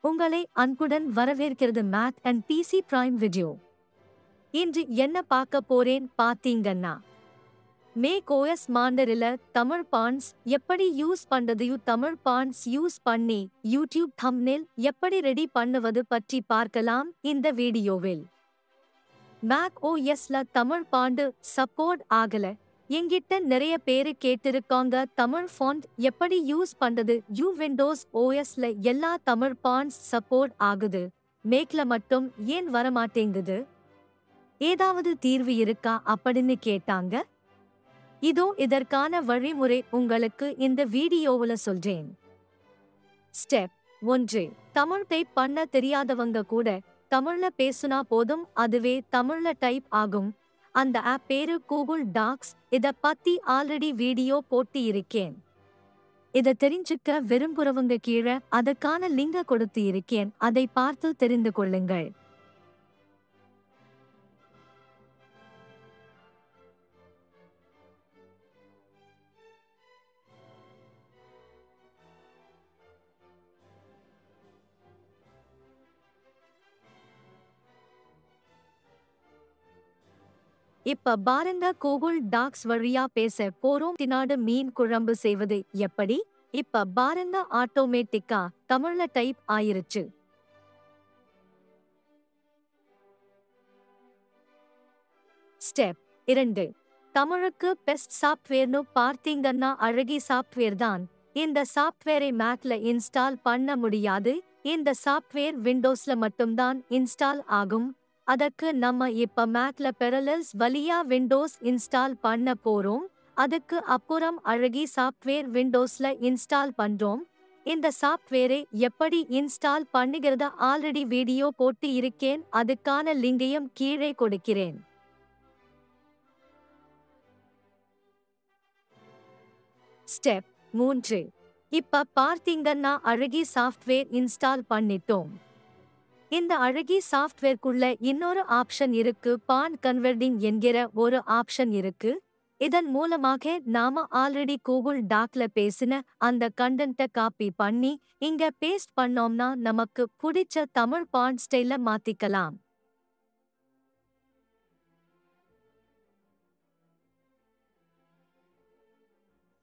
உங்களை அன்புடன் வரவேற்கிறது Mac and PC Prime Video. இன்று என்ன பார்க்க போறேன் பாத்தீங்கன்னா, மேக் ஓஎஸ் மாண்டரில தமிழ் பாண்ட்ஸ் எப்படி யூஸ் பண்றது, தமிழ் பாண்ட்ஸ் யூஸ் பண்ணி யூடியூப் தம்ப்நெயில் எப்படி ரெடி பண்ணுவது பற்றி பார்க்கலாம் இந்த வீடியோவில். மேக் ஓஎஸ்ல தமிழ் பாண்டு சப்போர்ட் ஆகல. என்கிட்ட நிறைய பேரு கேட்டிருக்காங்க தமிழ் ஃபாண்ட் எப்படி யூஸ் பண்றது. விண்டோஸ் ஓஎஸ்ல எல்லா தமிழ் பாண்ட்ஸ் சப்போர்ட் ஆகுது, மேக்ல மட்டும் ஏன் வரமாட்டேங்குது, ஏதாவது தீர்வு இருக்கா அப்படின்னு கேட்டாங்க. இதோ இதற்கான வழிமுறை உங்களுக்கு இந்த வீடியோவுல சொல்றேன். ஸ்டெப் 1. தமிழ் டைப் பண்ண தெரியாதவங்க கூட தமிழ்ல பேசுனா போதும், அதுவே தமிழ்ல டைப் ஆகும். அந்த ஆப் பேரு கூகுள் டாக்ஸ். இத பத்தி ஆல்ரெடி வீடியோ போட்டு இருக்கேன். இத தெரிஞ்சுக்க விரும்புறவங்க கீழே அதுக்கான லிங்க கொடுத்து இருக்கேன், அதை பார்த்து தெரிந்து கொள்ளுங்கள். இப்ப பாருங்க, கூகுள் டாக்ஸ் வழியா பேச போறோம். தினாடு மீன் குழம்பு செய்வது எப்படி. இப்ப பாருங்க, ஆட்டோமேட்டிக்கா தமிழ்ல டைப் ஆயிருச்சு. ஸ்டெப் 2. தமிழுக்கு பெஸ்ட் சாஃப்ட்வேர்னு பார்த்தீங்கன்னா அழகி சாஃப்ட்வேர் தான். இந்த சாஃப்ட்வேரை மேக்ல இன்ஸ்டால் பண்ண முடியாது. இந்த சாஃப்ட்வேர் விண்டோஸ்ல மட்டும்தான் இன்ஸ்டால் ஆகும். அதற்கு நம்ம இப்ப மேக்ல பெரலல்ஸ் வழியா விண்டோஸ் இன்ஸ்டால் பண்ண போறோம். அதுக்கு அப்புறம் அழகி சாஃப்ட்வேர் விண்டோஸ்ல இன்ஸ்டால் பண்றோம். இந்த சாஃப்ட்வேரை எப்படி இன்ஸ்டால் பண்ணுகிறத ஆல்ரெடி வீடியோ போட்டு இருக்கேன், அதுக்கான லிங்கையும் கீழே கொடுக்கிறேன். ஸ்டெப் 3. இப்ப பார்த்தீங்கன்னா அழகி சாஃப்ட்வேர் இன்ஸ்டால் பண்ணிட்டோம். இந்த அழகி சாஃப்ட்வேர்க்குள்ள இன்னொரு ஆப்ஷன் இருக்கு, பாண்ட் கன்வெர்ட்டிங் என்கிற ஒரு ஆப்ஷன் இருக்கு. இதன் மூலமாக நாம ஆல்ரெடி கூகுள் டாக்ல பேசின அந்த கண்டென்ட்டை காப்பி பண்ணி இங்க பேஸ்ட் பண்ணோம்னா நமக்கு பிடிச்ச தமிழ் பாண்ட் ஸ்டைல மாத்திக்கலாம்.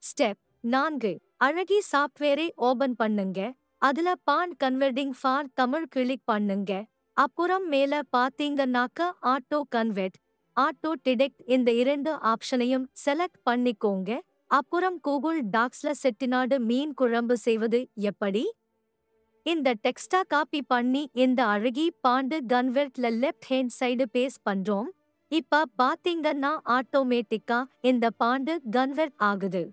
ஸ்டெப் 4. அழகி சாஃப்ட்வேரை ஓபன் பண்ணுங்க. அதுல bond converting for Tamil click பண்ணுங்க. அப்புறம் மேல பாத்தீங்கன்னாக்க ஆட்டோ கன்வெர்ட், ஆட்டோ டிடெக்ட் இந்த இரண்டு ஆப்ஷனையும் செலக்ட் பண்ணிக்கோங்க. அப்புறம் கூகுள் டாக்ஸ்ல செட்டிநாடு மீன் குழம்பு செய்வது எப்படி, இந்த டெக்ஸ்டா காப்பி பண்ணி இந்த அழகி பாண்டு கன்வெர்ட்ல லெஃப்ட் ஹேண்ட் சைடு பேஸ்ட் பண்றோம். இப்ப பாத்தீங்கன்னா ஆட்டோமேட்டிக்கா இந்த பாண்டு கன்வெர்ட் ஆகுது.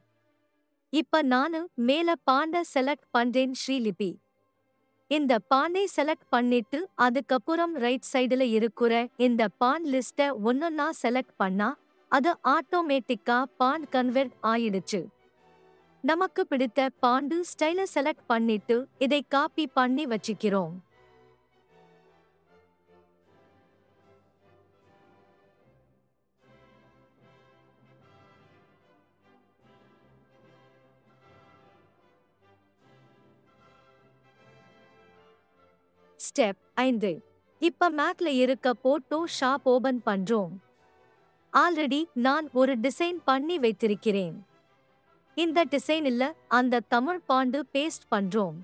இப்ப நானு மேல பாண்ட செலக்ட் பண்றேன், ஸ்ரீலிபி. இந்த பாண்டை செலக்ட் பண்ணிட்டு அதுக்கப்புறம் ரைட் சைடுல இருக்கிற இந்த பாண்ட் லிஸ்ட ஒன்னொன்னா செலக்ட் பண்ணா அது ஆட்டோமேட்டிக்கா பாண்ட் கன்வெர்ட் ஆயிடுச்சு. நமக்கு பிடித்த பாண்டு ஸ்டைல செலக்ட் பண்ணிட்டு இதை காப்பி பண்ணி வச்சுக்கிறோம். ஸ்டெப் 5. இப்ப மேக்ல இருக்க போட்டோ ஷாப் ஓபன் பண்றோம். ஆல்ரெடி நான் ஒரு டிசைன் பண்ணி வைத்திருக்கிறேன். இந்த டிசைனில் அந்த தமிழ் பாண்டு பேஸ்ட் பண்றோம்.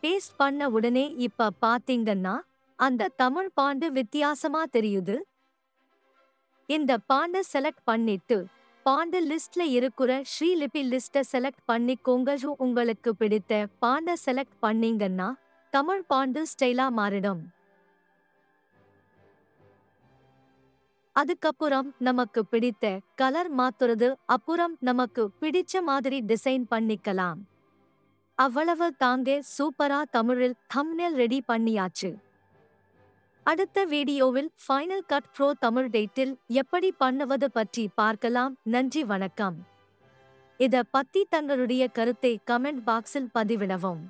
பேஸ்ட் பண்ண உடனே இப்ப பாத்தீங்கன்னா அந்த தமிழ் பாண்டு வித்தியாசமா தெரியுது. இந்த பாண்ட செலக்ட் பண்ணிட்டு பாண்டு லிஸ்ட்ல இருக்கிற ஸ்ரீலிபி லிஸ்ட செலக்ட் பண்ணிக்கோங்க. உங்களுக்கு பிடித்த பாண்ட செலக்ட் பண்ணீங்கன்னா தமிழ் பாண்டு ஸ்டைலா மாறிடும். அதுக்கப்புறம் நமக்கு பிடித்த கலர் மாத்துறது, அப்புறம் நமக்கு பிடிச்ச மாதிரி டிசைன் பண்ணிக்கலாம். அவ்வளவு தாங்க, சூப்பரா தமிழில் தம்ப்நெயில் ரெடி பண்ணியாச்சு. அடுத்த வீடியோவில் final cut bro Tamil title எப்படி பண்ணுவது பற்றி பார்க்கலாம். நன்றி, வணக்கம். இத பத்தி தங்களுடைய கருத்தை கமெண்ட் பாக்ஸில் பதிவிடவும்.